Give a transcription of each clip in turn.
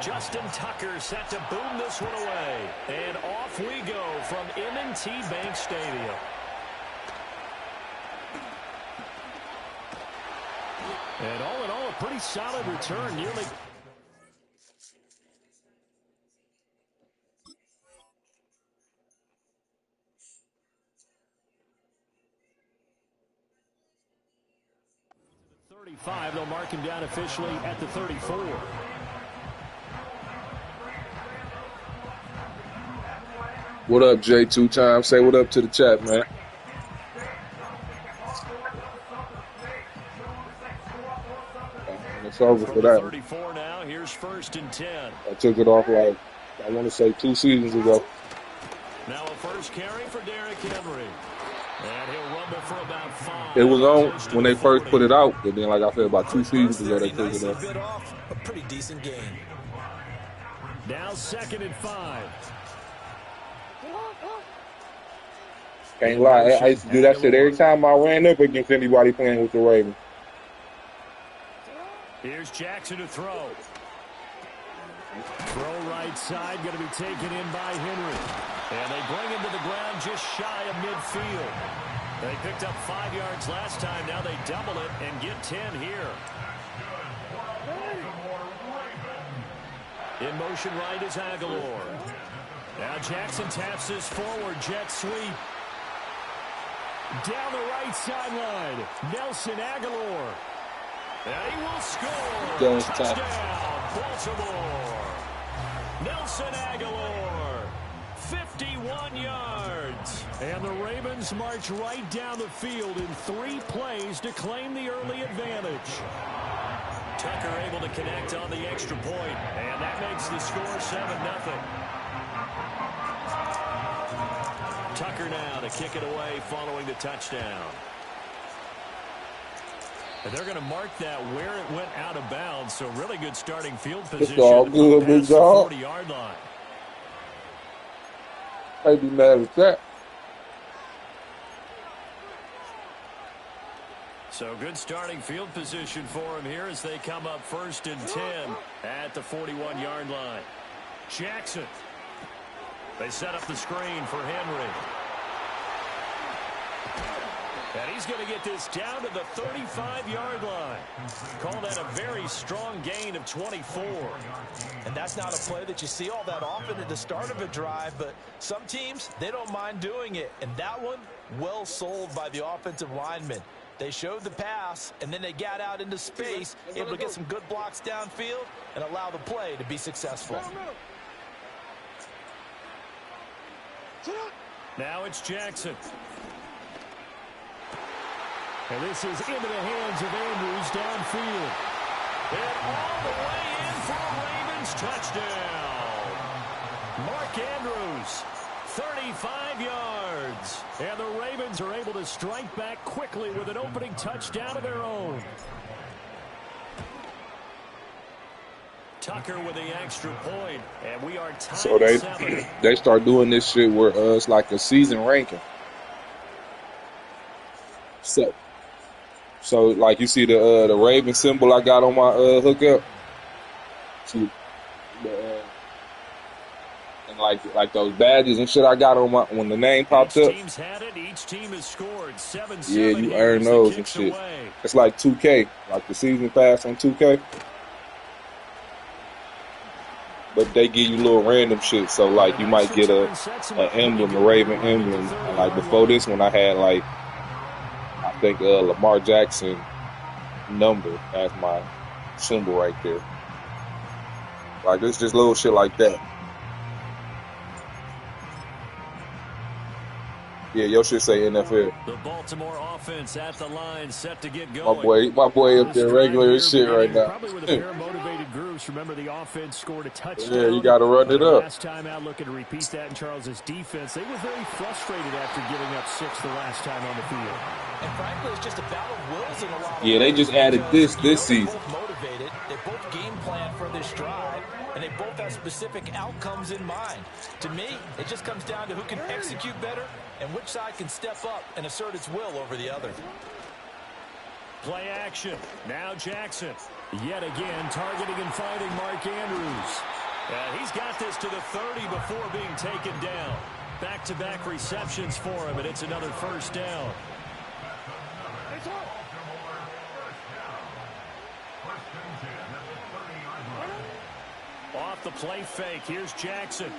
Justin Tucker set to boom this one away. And off we go from M&T Bank Stadium. And all in all, a pretty solid return. Nearly. They'll mark him down officially at the 34. What up, Jay? 2 times. Say what up to the chat, man. It's over for that. 34 now. Here's 1st and 10. I took it off like, I want to say 2 seasons ago. Now a first carry for Derrick Henry. And he'll rumble for about 5. It was on when they first put it out, but then, like I said, about 2 seasons ago, they took it off. A pretty decent game. Now 2nd and 5. Can't lie, I used to do that shit every time I ran up against anybody playing with the Ravens. Here's Jackson to throw. Throw right side, going to be taken in by Henry. And they bring him to the ground just shy of midfield. They picked up 5 yards last time. Now they double it and get 10 here. In motion right is Aguilar. Now Jackson taps his forward jet sweep. Down the right sideline, Nelson Aguilar. And he will score. Touchdown, Baltimore. Nelson Aguilar, 51 yards. And the Ravens march right down the field in 3 plays to claim the early advantage. Tucker able to connect on the extra point, and that makes the score 7-0. Tucker now to kick it away following the touchdown. And they're going to mark that where it went out of bounds, so really good starting field position. It's all good, big dog. 40-yard line. I'd be mad at that. So good starting field position for him here as they come up 1st and 10 at the 41-yard line. Jackson. They set up the screen for Henry. And he's going to get this down to the 35-yard line. Call that a very strong gain of 24. And that's not a play that you see all that often at the start of a drive, but some teams, they don't mind doing it. And that one, well sold by the offensive lineman. They showed the pass, and then they got out into space, able to get some good blocks downfield and allow the play to be successful. Now it's Jackson. And this is into the hands of Andrews downfield. And all the way in for a Ravens touchdown. Mark Andrews, 35 yards. And the Ravens are able to strike back quickly with an opening touchdown of their own. Tucker with the extra point, and we are tied. So they start doing this shit where it's like a season ranking. So like you see the Raven symbol I got on my hookup. See, and like those badges and shit I got on my when the name pops up. Teams had it. Each team has scored 7-7. Yeah, you earn those and shit. Away. It's like 2K, like the season pass on 2K. But they give you little random shit, so like you might get a emblem, a Raven emblem. And like before this one, I had like I think Lamar Jackson number as my symbol right there. Like it's just little shit like that. Yeah, your shit say NFL. The Baltimore offense at the line, set to get going. My boy up there regular as shit right now. Probably with a pair of motivated groups. Remember, the offense scored a touchdown. Yeah, you got to run it up. Last time out, looking to repeat that in Charles's defense. They were very frustrated after giving up 6 the last time on the field. And frankly, it's just a battle of wills in a lot of Yeah, they just added this season. They're both motivated. They both game plan for this drive, and they both have specific outcomes in mind. To me, it just comes down to who can execute better and which side can step up and assert its will over the other. Play action. Now Jackson. Yet again, targeting and fighting Mark Andrews. He's got this to the 30 before being taken down. Back-to-back receptions for him, and it's another first down. Off the play fake, here's Jackson.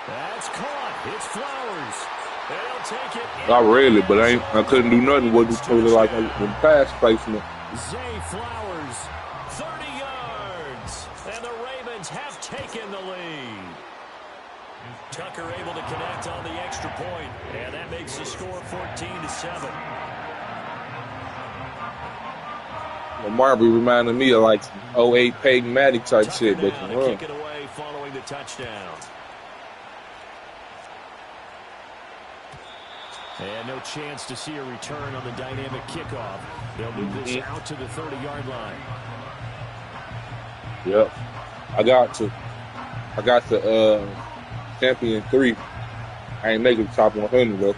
That's caught. It's Flowers. They'll take it. Not really, but I couldn't do nothing with it totally like in pass placement. Zay Flowers, 30 yards, and the Ravens have taken the lead. Tucker able to connect on the extra point, and that makes the score 14-7. Lamar be reminding me of like 08 Peyton Manning type Tucker shit, but now you to run. kick it away following the touchdown. And no chance to see a return on the dynamic kickoff. They'll move this out to the 30-yard line. Yep. I got to champion 3. I ain't making the top 100 though.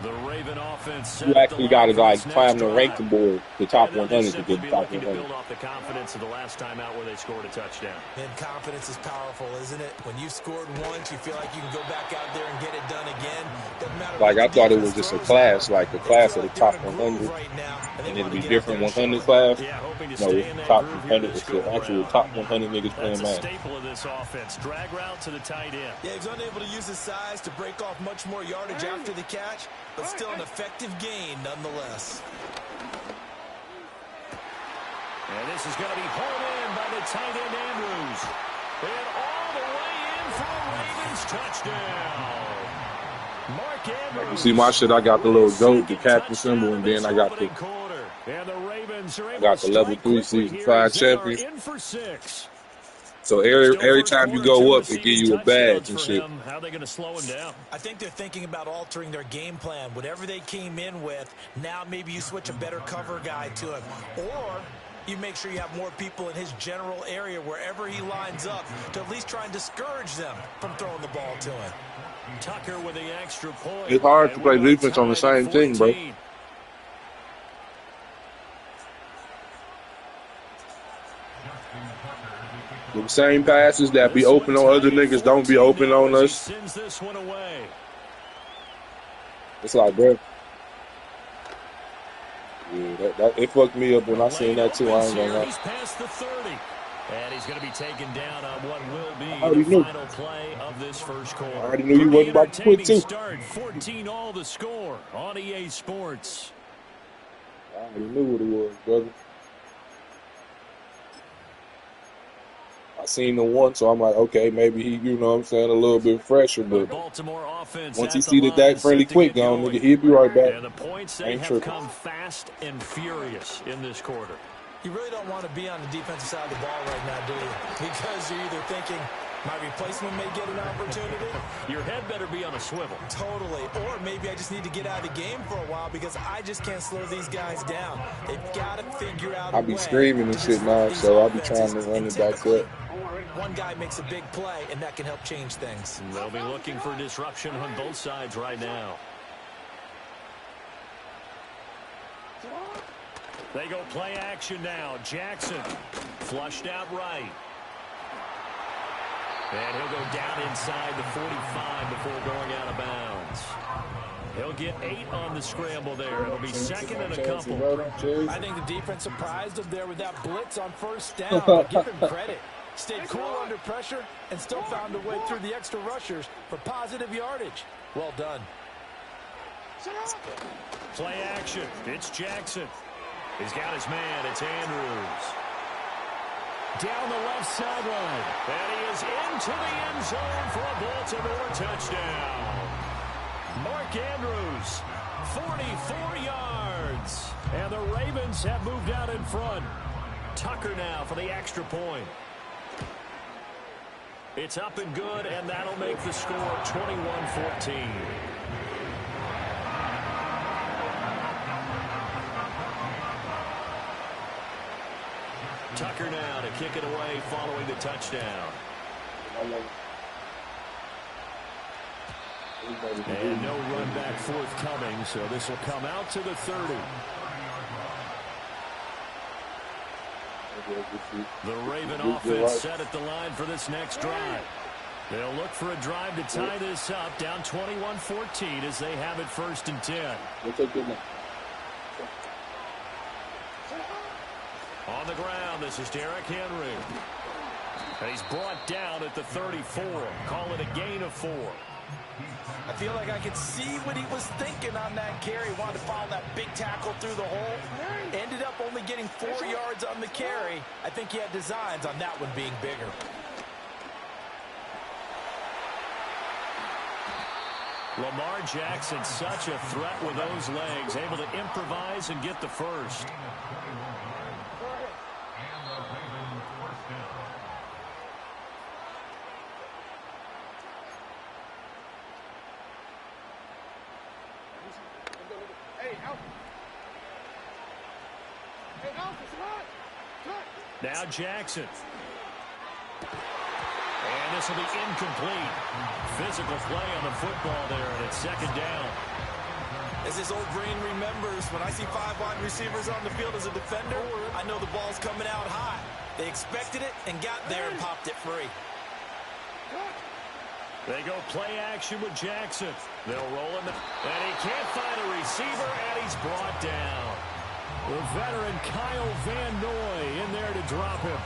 The Raven offense. You actually got to like climb the ranking board, the top 100 to get the top 100. Build off the confidence of the last time out where they scored a touchdown. And confidence is powerful, isn't it? When you've scored once, you feel like you can go back out there and get it done again. Doesn't matter. Like I thought it was just a class, like the class of the top 100, and it'd be different 100 class. No, it's top 100. It's the actual top 100 niggas playing That's a Madden. staple of this offense. Drag route to the tight end. Yeah, he's unable to use his size to break off much more yardage after the catch, but still an effective gain nonetheless. And this is going to be hauled in by the tight end Andrews. And all the way in for a Ravens touchdown. Mark Andrews. You see my shit? I got the little goat, the captain symbol, and then I got the level 3 season 5 champion. In for 6. So every time you go up, they give you a badge and shit. How are they going to slow him down? I think they're thinking about altering their game plan. Whatever they came in with, now maybe you switch a better cover guy to him. Or you make sure you have more people in his general area wherever he lines up to at least try and discourage them from throwing the ball to him. Tucker with the extra point. It's hard to play defense on the same team, bro. The same passes that be open on other niggas don't be open on us. Sends this one away. It's like, bro. Yeah, it fucked me up when I seen that too. I ain't gonna lie. He's past the 30. And he's going to be taken down on what will be the final play of this first quarter. I already knew you wasn't about to quit too. Start, 14 all the score on EA Sports. I already knew what it was, brother. I seen the one, so I'm like, okay, maybe he, you know what I'm saying, a little bit fresher, but once he see the Dak friendly quick gone, nigga, he'll be right back. And the points, they have come fast and furious in this quarter. You really don't want to be on the defensive side of the ball right now, do you? Because you're either thinking, my replacement may get an opportunity. Your head better be on a swivel. Totally. Or maybe I just need to get out of the game for a while because I just can't slow these guys down. They've got to figure out a way. I be screaming and shit now, so I'll be trying to run it back up. One guy makes a big play, and that can help change things. They'll be looking for disruption on both sides right now. They go play action now. Jackson flushed out right. And he'll go down inside the 45 before going out of bounds. He'll get 8 on the scramble there. It'll be second and a couple. I think the defense surprised him there with that blitz on first down. But give him credit. Stayed cool under pressure and still found a way through the extra rushers for positive yardage. Well done. Play action. It's Jackson. He's got his man. It's Andrews. Down the left sideline. And he is into the end zone for a Baltimore touchdown. Mark Andrews, 44 yards. And the Ravens have moved out in front. Tucker now for the extra point. It's up and good, and that'll make the score 21-14. Tucker now to kick it away following the touchdown. And no run back forthcoming, so this will come out to the 30. The Raven offense set at the line for this next drive. They'll look for a drive to tie this up, down 21-14 as they have it 1st and 10. On the ground, this is Derrick Henry. And he's brought down at the 34. Call it a gain of 4. I feel like I could see what he was thinking on that carry. Wanted to follow that big tackle through the hole. Ended up only getting 4 yards on the carry. I think he had designs on that one being bigger. Lamar Jackson, such a threat with those legs, able to improvise and get the first. Now Jackson. And this will be incomplete. Physical play on the football there, and it's 2nd down. As his old brain remembers, when I see 5 wide receivers on the field as a defender, I know the ball's coming out high. They expected it and got there and popped it free. They go play action with Jackson. They'll roll him, and he can't find a receiver, and he's brought down. The veteran Kyle Van Noy in there to drop him.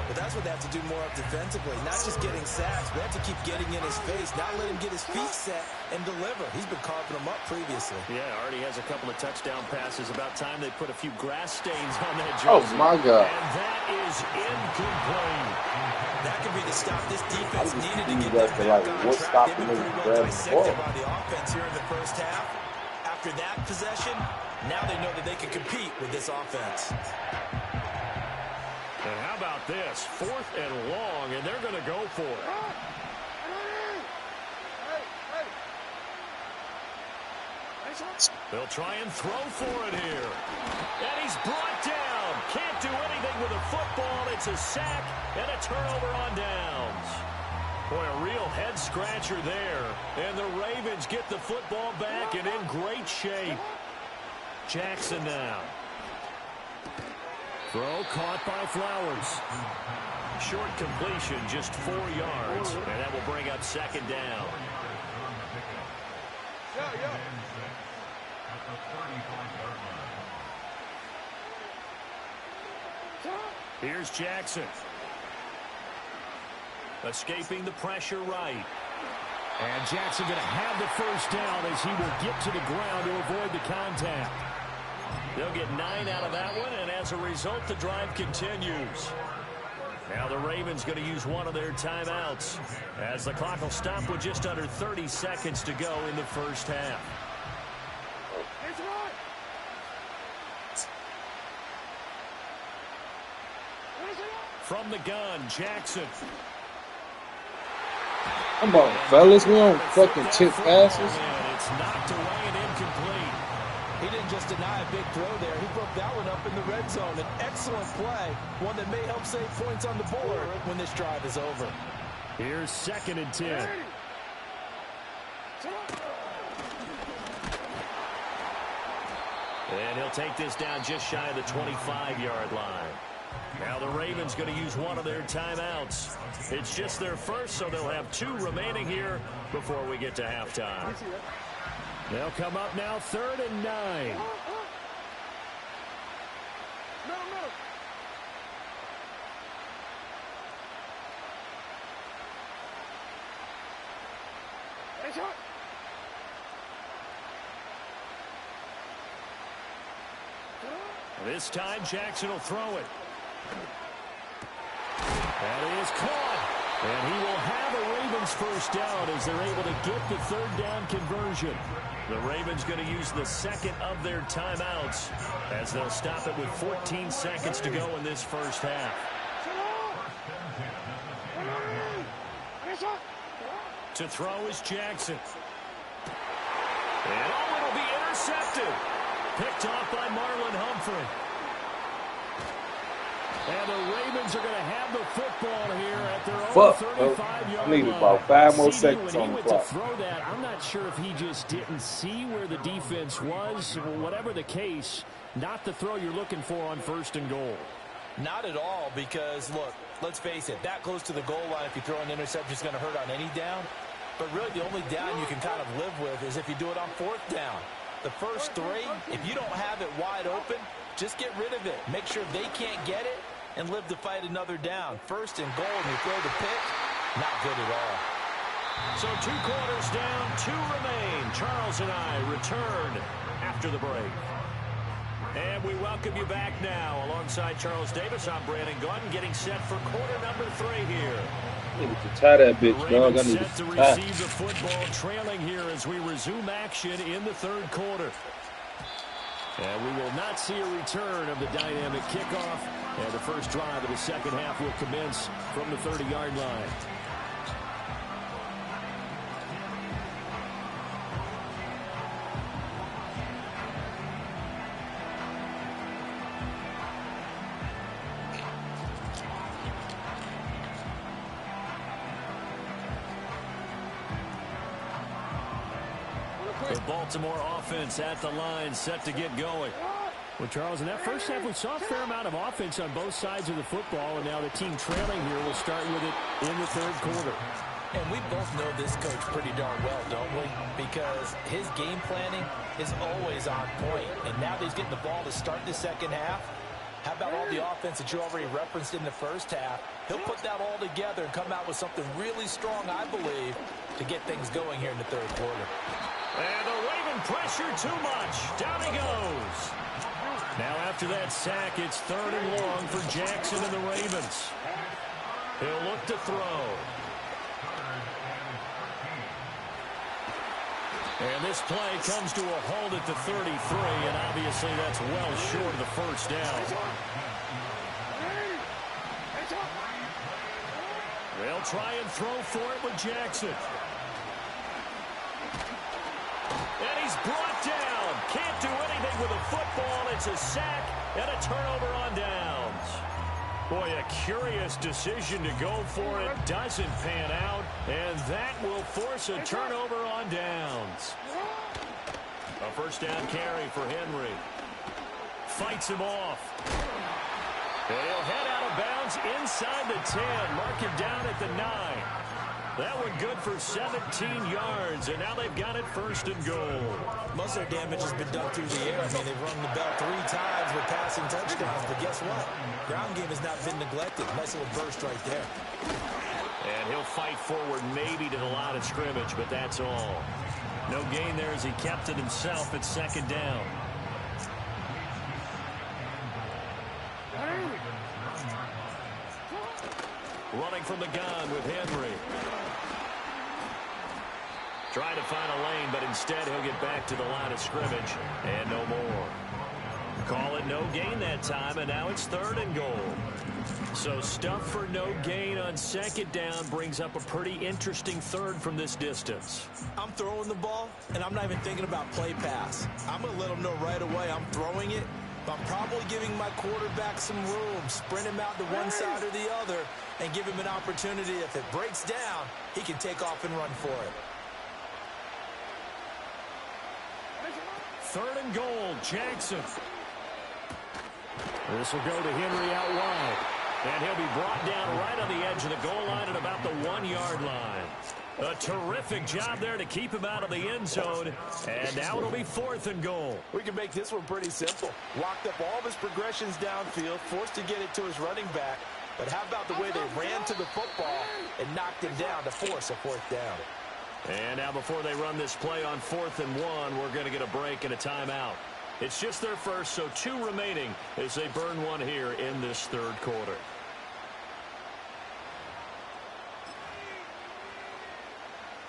But that's what they have to do more of defensively, not just getting sacks, but they have to keep getting in his face, not let him get his feet set and deliver. He's been carving them up previously. Yeah, already has a couple of touchdown passes. About time they put a few grass stains on that jersey. Oh, my God. And that is incomplete. That could be the stop this defense needed to get them back on track. They've been pretty well dissected by the offense here in the first half. After that possession, now they know that they can compete with this offense. And how about this? 4th and long, and they're going to go for it. They'll try and throw for it here. And he's brought down. Can't do anything with a football. It's a sack and a turnover on downs. Boy, a real head-scratcher there. And the Ravens get the football back and in great shape. Jackson now. Throw caught by Flowers. Short completion, just 4 yards. And that will bring up 2nd down. Here's Jackson. Escaping the pressure right. And Jackson going to have the 1st down as he will get to the ground to avoid the contact. They'll get 9 out of that one, and as a result, the drive continues. Now the Ravens going to use one of their timeouts as the clock will stop with just under 30 seconds to go in the first half. From the gun, Jackson. Come on, fellas. We don't fucking tip passes. It's knocked away and incomplete. He didn't just deny a big throw there. He broke that one up in the red zone. An excellent play. One that may help save points on the board when this drive is over. Here's 2nd and 10. And he'll take this down just shy of the 25-yard line. Now the Ravens going to use one of their timeouts. It's just their first, so they'll have 2 remaining here before we get to halftime. They'll come up now 3rd and 9. This time Jackson will throw it. That is caught. And he will have a Ravens 1st down as they're able to get the 3rd down conversion. The Ravens going to use the 2nd of their timeouts as they'll stop it with 14 seconds to go in this first half. To throw is Jackson. And it'll be intercepted. Picked off by Marlon Humphrey. And the Ravens are going to have the football here at their own 35-yard line. I needed about 5 more CD, seconds on the clock. To throw that, I'm not sure if he just didn't see where the defense was. Whatever the case, not the throw you're looking for on 1st and goal. Not at all, because, look, let's face it, that close to the goal line, if you throw an interception, is going to hurt on any down. But really, the only down you can kind of live with is if you do it on 4th down. The first 3, if you don't have it wide open, just get rid of it. Make sure they can't get it and live to fight another down. 1st and goal, and you throw the pick, not good at all. So 2 quarters down, 2 remain. Charles and I return after the break. And we welcome you back now. Alongside Charles Davis, I'm Brandon Gunn, getting set for quarter number 3 here. I needed to tie that bitch, dog. I need set to receive the football, trailing here as we resume action in the 3rd quarter. And we will not see a return of the dynamic kickoff. And the first drive of the 2nd half will commence from the 30-yard line. The Baltimore offense at the line, set to get going. Well, Charles, in that first half, we saw a fair amount of offense on both sides of the football, and now the team trailing here will start with it in the 3rd quarter. And we both know this coach pretty darn well, don't we? Because his game planning is always on point. And now that he's getting the ball to start the 2nd half, how about all the offense that you already referenced in the first half? He'll put that all together and come out with something really strong, I believe, to get things going here in the 3rd quarter. And the Raven pressure too much. Down he goes. Now after that sack, it's 3rd and long for Jackson and the Ravens. He'll look to throw. And this play comes to a halt at the 33, and obviously that's well short of the 1st down. They'll try and throw for it with Jackson. And he's brought down. Can't do anything with a football. It's a sack and a turnover on downs. Boy, a curious decision to go for it. Doesn't pan out. And that will force a turnover on downs. A 1st down carry for Henry. Fights him off. And he'll head out of bounds inside the 10. Mark him down at the 9. That one good for 17 yards, and now they've got it 1st and goal. Most of their damage has been done through the air. I mean, they've rung the bell 3 times with passing touchdowns, but guess what? Ground game has not been neglected. Nice little burst right there. And he'll fight forward maybe to the line of scrimmage, but that's all. No gain there as he kept it himself at 2nd down. Running from the gun with Henry. Trying to find a lane, but instead he'll get back to the line of scrimmage. And no more. Call it no gain that time, and now it's 3rd and goal. So stuff for no gain on 2nd down brings up a pretty interesting 3rd from this distance. I'm throwing the ball, and I'm not even thinking about play pass. I'm going to let them know right away I'm throwing it, but I'm probably giving my quarterback some room, sprint him out to one side or the other, and give him an opportunity. If it breaks down, he can take off and run for it. 3rd and goal, Jackson. This will go to Henry out wide. And he'll be brought down right on the edge of the goal line at about the 1-yard line. A terrific job there to keep him out of the end zone. And now it'll be 4th and goal. We can make this one pretty simple. Locked up all of his progressions downfield, forced to get it to his running back. But how about the way they ran to the football and knocked him down to force a 4th down? And now before they run this play on 4th and 1, we're going to get a break and a timeout. It's just their first, so 2 remaining as they burn one here in this 3rd quarter.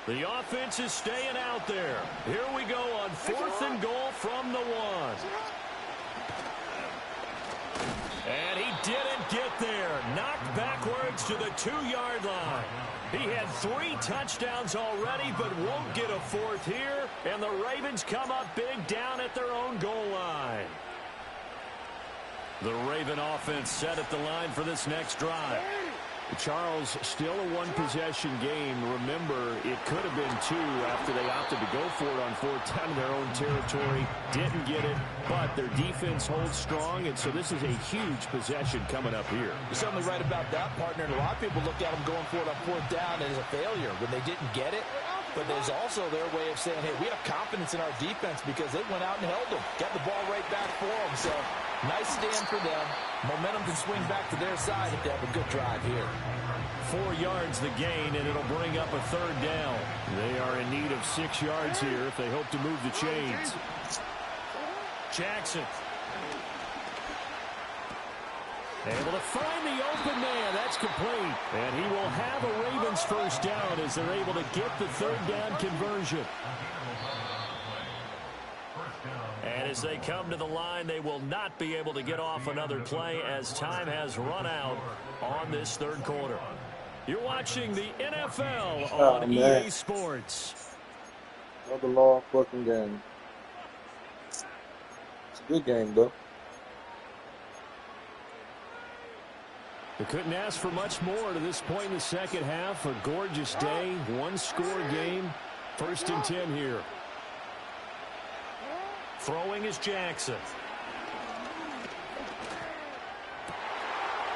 The offense is staying out there. Here we go on 4th and goal from the 1. And he didn't get there. Knocked backwards to the 2-yard line. He had 3 touchdowns already, but won't get a 4th here. And the Ravens come up big down at their own goal line. The Raven offense set at the line for this next drive. Charles, still a one-possession game. Remember, it could have been two after they opted to go for it on fourth down in their own territory. Didn't get it, but their defense holds strong, and so this is a huge possession coming up here. You're certainly right about that, partner. And a lot of people look at them going for it on fourth down as a failure when they didn't get it. But there's also their way of saying, hey, we have confidence in our defense because they went out and held them. Got the ball right back for them. So nice stand for them. Momentum can swing back to their side if they have a good drive here. 4 yards the gain, and it'll bring up a third down. They are in need of 6 yards here if they hope to move the chains. Jackson. Able to find the open man. That's complete. And he will have a Ravens first down as they're able to get the third down conversion. And as they come to the line, they will not be able to get off another play as time has run out on this third quarter. You're watching the NFL on EA Sports. Another long fucking game. It's a good game, though. They couldn't ask for much more to this point in the second half. A gorgeous day, one-score game. 1st and 10 here. Throwing is Jackson.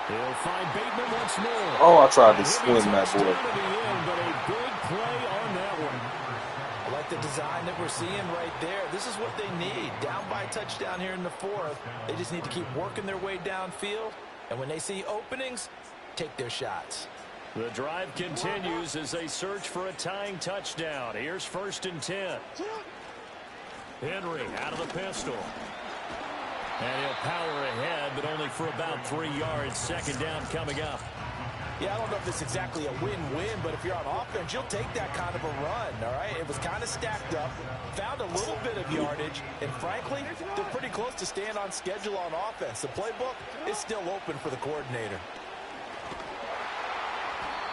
He'll find Bateman once more. Oh, I tried to swing that boy. But a big play on that one. I like the design that we're seeing right there. This is what they need. Down by touchdown here in the 4th. They just need to keep working their way downfield. And when they see openings, take their shots. The drive continues as they search for a tying touchdown. Here's 1st and 10. Henry out of the pistol. And he'll power ahead, but only for about 3 yards. 2nd down coming up. Yeah, I don't know if it's exactly a win-win, but if you're on offense, you'll take that kind of a run, all right? It was kind of stacked up, found a little bit of yardage, and frankly, they're pretty close to staying on schedule on offense. The playbook is still open for the coordinator.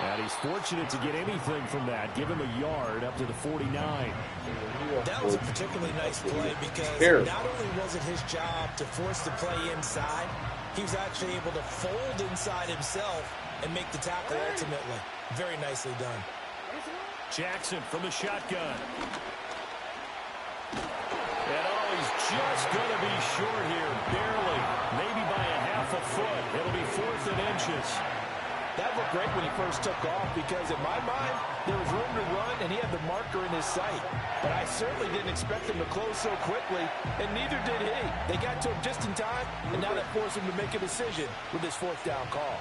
And he's fortunate to get anything from that. Give him a yard up to the 49. That was a particularly nice play because not only was it his job to force the play inside, he was actually able to fold inside himself and make the tackle ultimately. Very nicely done. Jackson from the shotgun. And he's just going to be short here, barely, maybe by a half a foot. It'll be 4th and inches. That looked great when he first took off because in my mind, there was room to run and he had the marker in his sight. But I certainly didn't expect him to close so quickly, and neither did he. They got to him just in time, and now that forced him to make a decision with his 4th down call.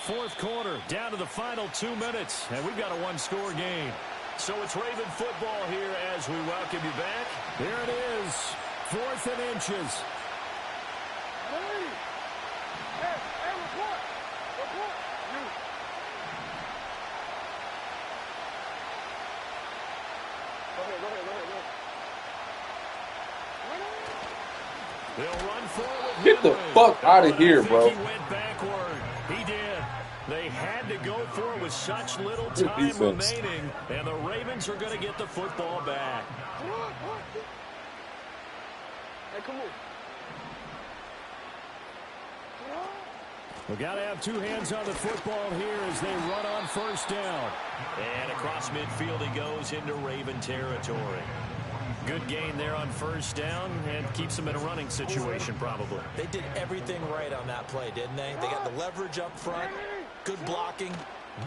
4th quarter, down to the final 2 minutes, and we've got a one-score game. So it's Raven football here as we welcome you back. Here it is, 4th and inches. They'll run forward. Get the fuck out of here, bro. He went backward. He did. They had to go for it with such little time remaining, and the Ravens are going to get the football back. Hey, come on. We've got to have 2 hands on the football here as they run on 1st down. And across midfield he goes into Raven territory. Good gain there on 1st down and keeps them in a running situation probably. They did everything right on that play, didn't they? They got the leverage up front, good blocking,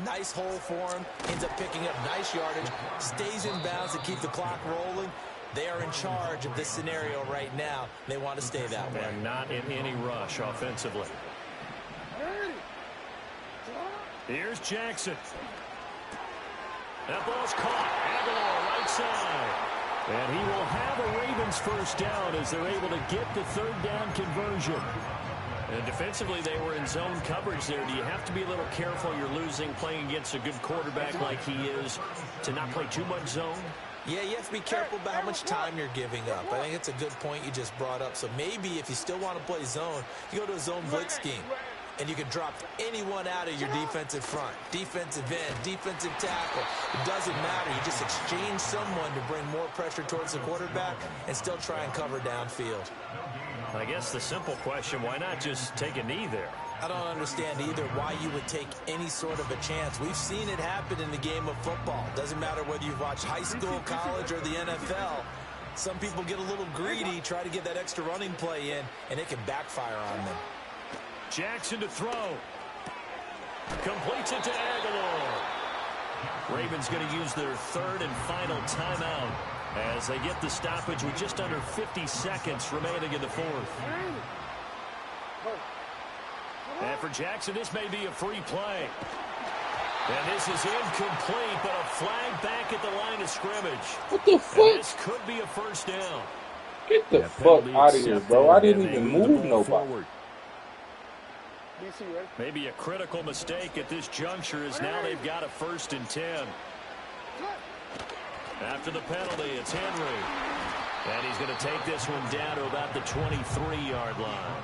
nice hole for him, ends up picking up nice yardage, stays in bounds to keep the clock rolling. They are in charge of this scenario right now. They want to stay that way. And not in any rush offensively. Here's Jackson. That ball's caught. Aguilar right side. And he will have a Ravens first down as they're able to get the 3rd down conversion. And defensively, they were in zone coverage there. Do you have to be a little careful? You're losing, playing against a good quarterback like he is, to not play too much zone? Yeah, you have to be careful about how much time you're giving up. I think it's a good point you just brought up. So maybe if you still want to play zone, you go to a zone blitz scheme. And you can drop anyone out of your defensive front. Defensive end, defensive tackle. It doesn't matter. You just exchange someone to bring more pressure towards the quarterback and still try and cover downfield. I guess the simple question, why not just take a knee there? I don't understand either why you would take any sort of a chance. We've seen it happen in the game of football. Doesn't matter whether you've watched high school, college, or the NFL. Some people get a little greedy, try to get that extra running play in, and it can backfire on them. Jackson to throw. Completes it to Aguilar. Ravens going to use their third and final timeout as they get the stoppage with just under 50 seconds remaining in the fourth. And for Jackson, this may be a free play. And this is incomplete, but a flag back at the line of scrimmage. What the fuck? And this could be a first down. Get the fuck out of here, bro. I didn't even move nobody. Forward. Maybe a critical mistake at this juncture as now they've got a 1st and 10. After the penalty, it's Henry. And he's going to take this one down to about the 23-yard line.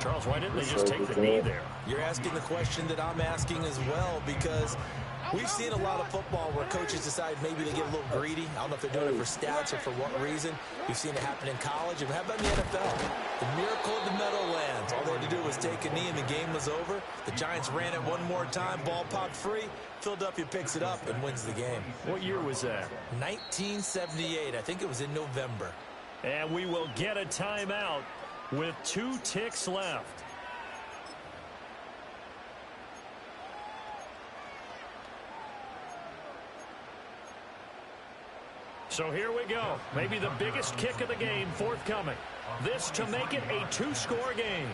Charles, why didn't they just take the knee there? You're asking the question that I'm asking as well, because we've seen a lot of football where coaches decide maybe they get a little greedy. I don't know if they're doing it for stats or for what reason. We've seen it happen in college. And how about in the NFL? The miracle of the Meadowlands. All they had to do was take a knee and the game was over. The Giants ran it one more time. Ball popped free. Philadelphia picks it up and wins the game. What year was that? 1978. I think it was in November. And we will get a timeout with 2 ticks left. So here we go. Maybe the biggest kick of the game forthcoming. This to make it a 2-score game.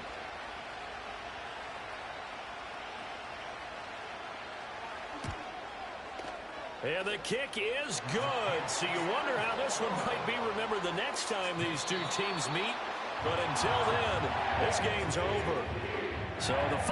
And the kick is good. So you wonder how this one might be remembered the next time these two teams meet. But until then, this game's over. So the